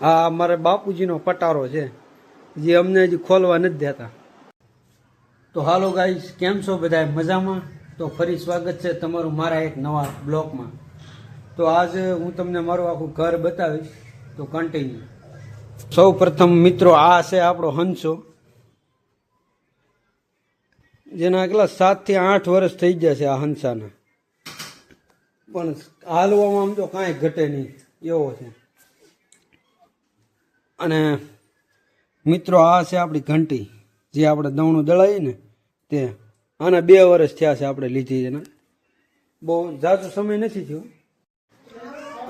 આ અમારે બાપુજીનો પટારો છે જે અમને હજી ખોલવા નથી દેતા. તો હાલો ગાઈસ, કેમ છો બધા? મજામાં? તો ફરી સ્વાગત છે તમારું મારા એક નવા બ્લોગમાં. તો આજે હું તમને મારું આખું ઘર બતાવીશ, તો કન્ટિન્યુ. સૌ પ્રથમ મિત્રો, આ છે આપણો હંસો, જેના કેટલા 7 થી 8 વર્ષ થઈ ગયા છે આ હંસાના, પણ હાલવામાં આમ તો કાંઈ ઘટે નહીં એવો છે. અને મિત્રો, આ છે આપણી ઘંટી, જે આપણે દવણું દળાવીએ ને તે. આના 2 વર્ષ થયા છે આપણે લીધી છે ને, બહુ ઝાઝો સમય નથી થયો.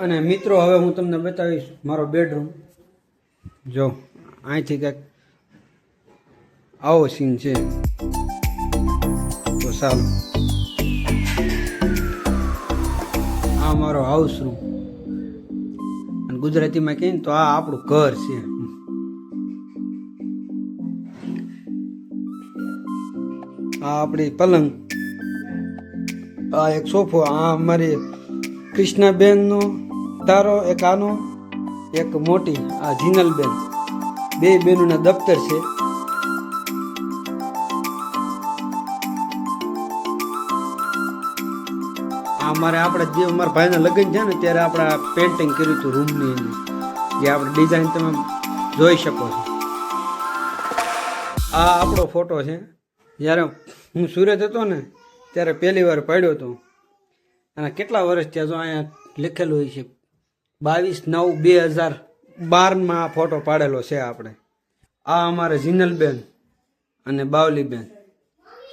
અને મિત્રો, હવે હું તમને બતાવીશ મારો બેડરૂમ. જો અહીંથી કંઈક આવો સીન છે. તો ચાલો, આ મારો હાઉસ રૂમ, અને ગુજરાતીમાં કહીએ ને તો આ આપણું ઘર છે. આ આપણી પલંગ, આ એક સોફો, આ અમારી કૃષ્ણાબેનનો તારો, એક આનો, એક મોટી આ જીનલબેન, 2 બહેનોના દફતર છે. અમારે આપણે જે અમારા ભાઈના લગ્ન છે ને ત્યારે આપણે પેન્ટિંગ કર્યું હતું રૂમની એની, જે આપણે ડિઝાઇન તમે જોઈ શકો છો. આ આપણો ફોટો છે. જ્યારે હું સુરત હતો ને ત્યારે પહેલી વાર પાડ્યો હતો, અને કેટલા વર્ષ ત્યાં જો અહીંયા લખેલું હોય છે 22/9/2012 આ ફોટો પાડેલો છે આપણે. આ અમારે જીનલબેન અને બાવલીબેન.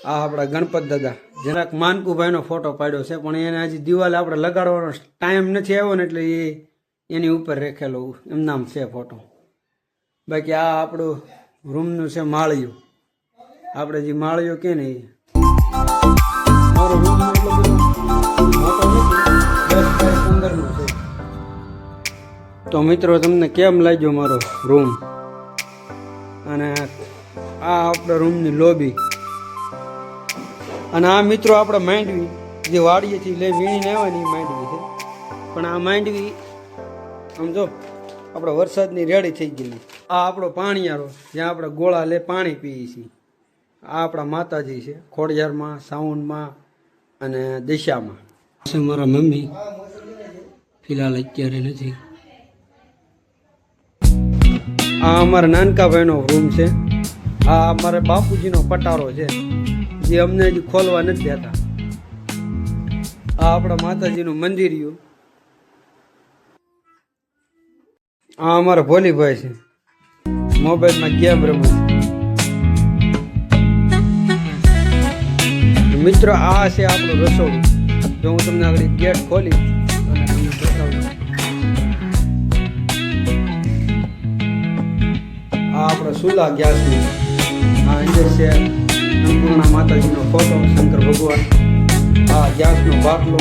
આ આપણા ગણપત દાદા, જરાક માનકુભાઈનો ફોટો પાડ્યો છે, પણ એને હજી દિવાલે આપણે લગાડવાનો ટાઈમ નથી આવ્યો ને એટલે એ એની ઉપર રેખેલો એમ નામ છે ફોટો. બાકી આ આપણું રૂમનું છે માળિયું, આપણે જે માળિયો કે ને એ. મારો રૂમ એટલો બધો મોટો નથી, 10x15 છે. તો મિત્રો, તમને કેમ લાગ્યો મારો રૂમ? અને આ આપણા રૂમની લોબી. અને આ મિત્રો આપણે માંડવી, જે વાડીએથી લઈ વીણીને આવવાની માંડવી છે. પણ આ માંડવી આમ જો આપણે વરસાદની રેડી થઈ ગયેલી. આ આપણો પાણીયારો, જ્યાં આપણે ગોળા લે પાણી પીએ છીએ. આ આપણા માતાજી છે, ખોડિયારમાં, સાઉન્ડમાં અને દિશામાં છે. મારા મમ્મી ફિલહાલ અત્યારે નથી. આ અમારા નાનકા ભાઈનો રૂમ છે. આ અમારા બાપુજીનો પટારો છે, જે અમને હજી ખોલવા નથી દેતા. આ આપણા માતાજીનું મંદિરિયું. આ અમારા ભોલીભાઈ છે, મોબાઈલમાં ગેમ રમે. મિત્રો, આ છે આપણું રસોડું. જો હું તમને આગળ ગેટ ખોલી અને તમને બતાવું. આ આપણો ચૂલા ગેસની. આ અંદર છે અન્નપૂર્ણા માતાજીનો ફોટો, શંકર ભગવાન. આ ગેસનો બાટલો,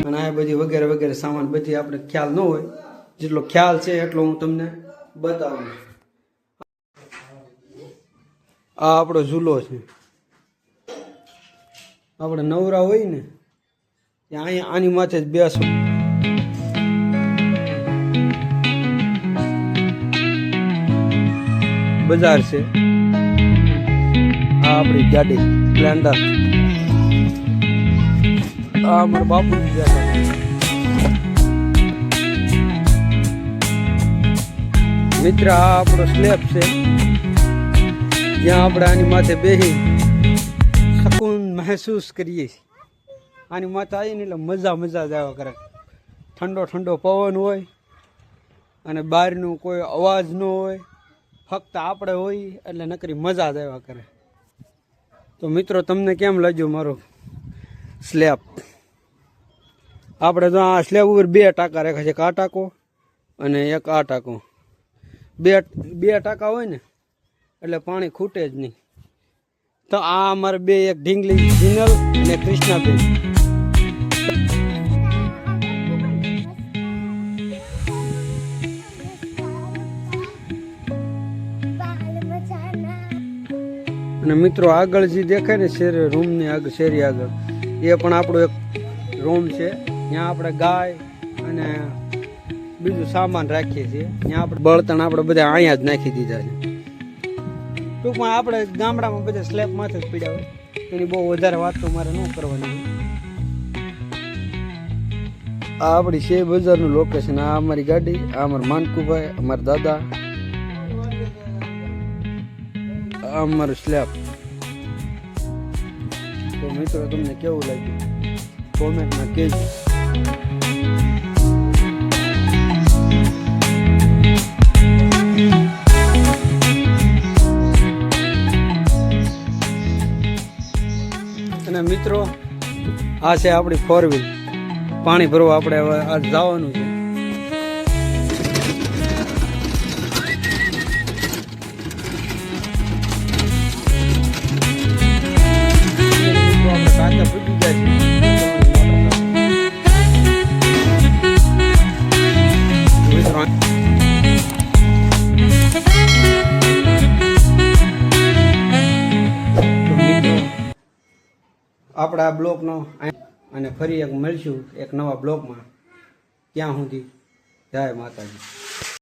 અને આ બધી વગેરે વગેરે સામાન. બધી આપણે ખ્યાલ ન હોય, જેટલો ખ્યાલ છે એટલો હું તમને બતાવું. આ આપણો ઝૂલો છે. આપણે નવરા હોય ને ત્યાં અહીંયા આની માથે જ બેસવું. બજાર છે. આ આપણી ગાડી સ્પ્લેન્ડર. આ અમારા બાપુજી બેઠા. મિત્ર, આ આપણો સ્લેબ છે, જ્યાં આપણે આની માથે બેસી શકૂન મહેસૂસ કરીએ છીએ. આની માથે આવીને એટલે મજા જ આવ્યા કરે. ઠંડો ઠંડો પવન હોય, અને બહારનું કોઈ અવાજ ન હોય, ફક્ત આપણે હોય એટલે નકરી મજા જ આવ્યા કરે. તો મિત્રો, તમને કેમ લાગ્યું મારો સ્લેબ? આપણે તો આ સ્લેબ ઉપર 2 ટાંકા રાખ્યા છે, એક આ ટાંકો અને એક આ ટાંકો. બે ટાંકા હોય ને એટલે પાણી ખૂટે જ નહીં. તો આ અમારે 2, એક ઢીંગલી જીનલ અને કૃષ્ણાબેન. અને મિત્રો, આગળ જે દેખાય ને રૂમની આગળ, શેરી આગળ, એ પણ આપણો એક રૂમ છે. ત્યાં આપણે ગાય અને બીજું સામાન રાખીએ છીએ. ત્યાં આપણે બળતણ આપણે બધા અહીંયા જ નાખી દીધા છે. ટૂંકમાં આપણે ગામડામાં બધા સ્લેબ માથે જ પીડ્યા હોય, એની બહુ વધારે વાત તો મારે ન કરવાની. આ આપણી શેર બજારનું લોકેશન. આ અમારી ગાડી, આ અમારા માનકુભાઈ, અમારા દાદા, આ અમારું સ્લેબ. તો મિત્રો તમને કેવું લાગ્યું કોમેન્ટમાં કહેજો. અને મિત્રો આ છે આપણી 4 વ્હીલ. પાણી ભરવા આપણે હવે આજ જવાનું છે. કાચા ફૂટી જાય છે. આપણે આ બ્લોકનો અને ફરી એક મળશું એક નવા બ્લોકમાં. ત્યાં સુધી જય માતાજી.